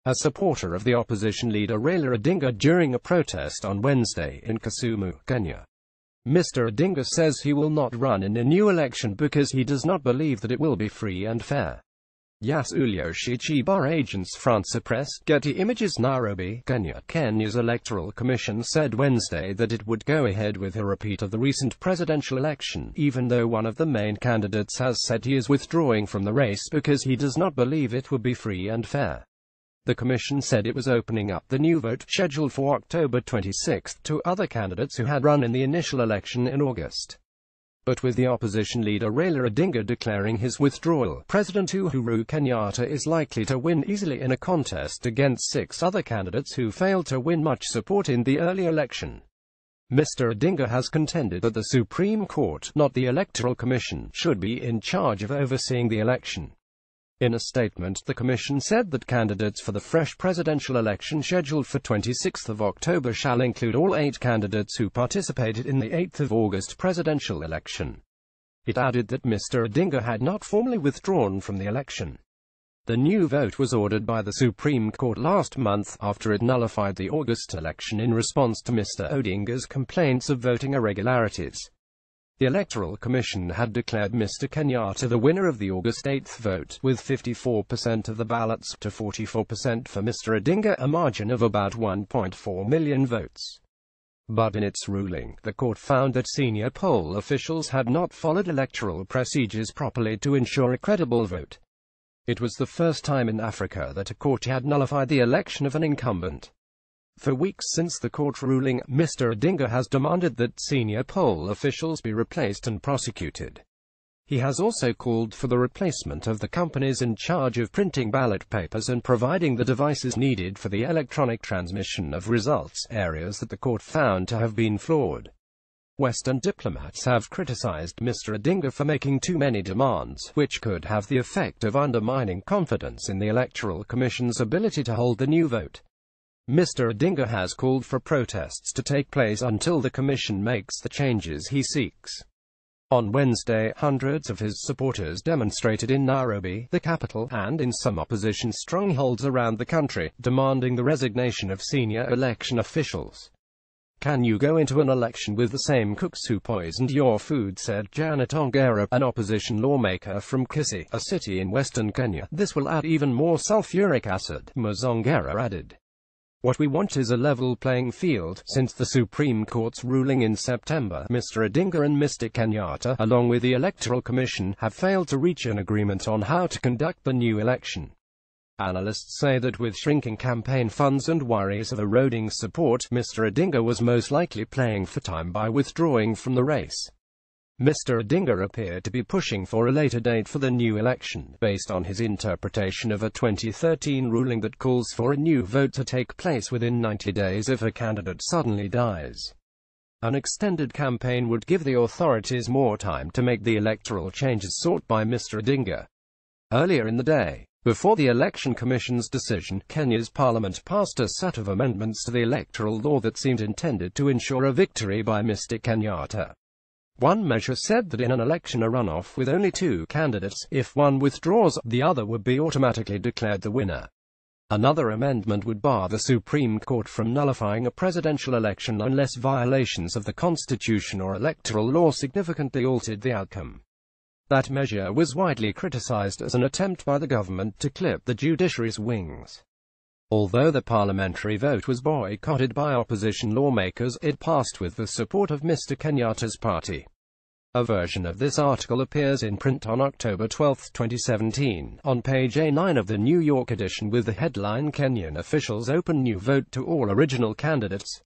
a supporter of the opposition leader Raila Odinga during a protest on Wednesday in Kisumu, Kenya. Mr. Odinga says he will not run in a new election because he does not believe that it will be free and fair. Yas Ulyoshi Chibar Agence France Presse, Getty Images Nairobi, Kenya. Kenya's Electoral Commission said Wednesday that it would go ahead with a repeat of the recent presidential election, even though one of the main candidates has said he is withdrawing from the race because he does not believe it would be free and fair. The commission said it was opening up the new vote, scheduled for October 26, to other candidates who had run in the initial election in August. But with the opposition leader Raila Odinga declaring his withdrawal, President Uhuru Kenyatta is likely to win easily in a contest against 6 other candidates who failed to win much support in the early election. Mr. Odinga has contended that the Supreme Court, not the Electoral Commission, should be in charge of overseeing the election. In a statement, the Commission said that candidates for the fresh presidential election scheduled for 26 October shall include all 8 candidates who participated in the 8 August presidential election. It added that Mr. Odinga had not formally withdrawn from the election. The new vote was ordered by the Supreme Court last month, after it nullified the August election in response to Mr. Odinga's complaints of voting irregularities. The Electoral Commission had declared Mr. Kenyatta the winner of the August 8 vote, with 54% of the ballots to 44% for Mr. Odinga, a margin of about 1.4 million votes. But in its ruling, the court found that senior poll officials had not followed electoral procedures properly to ensure a credible vote. It was the first time in Africa that a court had nullified the election of an incumbent. For weeks since the court ruling, Mr. Odinga has demanded that senior poll officials be replaced and prosecuted. He has also called for the replacement of the companies in charge of printing ballot papers and providing the devices needed for the electronic transmission of results, areas that the court found to have been flawed. Western diplomats have criticized Mr. Odinga for making too many demands, which could have the effect of undermining confidence in the Electoral Commission's ability to hold the new vote. Mr. Odinga has called for protests to take place until the commission makes the changes he seeks. On Wednesday, hundreds of his supporters demonstrated in Nairobi, the capital, and in some opposition strongholds around the country, demanding the resignation of senior election officials. "Can you go into an election with the same cooks who poisoned your food?" said Janet Ongera, an opposition lawmaker from Kisii, a city in western Kenya. "This will add even more sulfuric acid," Ms. Ongera added. "What we want is a level playing field." Since the Supreme Court's ruling in September, Mr. Odinga and Mr. Kenyatta, along with the Electoral Commission, have failed to reach an agreement on how to conduct the new election. Analysts say that with shrinking campaign funds and worries of eroding support, Mr. Odinga was most likely playing for time by withdrawing from the race. Mr. Odinga appeared to be pushing for a later date for the new election, based on his interpretation of a 2013 ruling that calls for a new vote to take place within 90 days if a candidate suddenly dies. An extended campaign would give the authorities more time to make the electoral changes sought by Mr. Odinga. Earlier in the day, before the Election Commission's decision, Kenya's parliament passed a set of amendments to the electoral law that seemed intended to ensure a victory by Mr. Kenyatta. One measure said that in an election a runoff with only 2 candidates, if one withdraws, the other would be automatically declared the winner. Another amendment would bar the Supreme Court from nullifying a presidential election unless violations of the Constitution or electoral law significantly altered the outcome. That measure was widely criticized as an attempt by the government to clip the judiciary's wings. Although the parliamentary vote was boycotted by opposition lawmakers, it passed with the support of Mr. Kenyatta's party. A version of this article appears in print on October 12, 2017, on page A9 of the New York edition with the headline "Kenyan officials open new vote to all original candidates."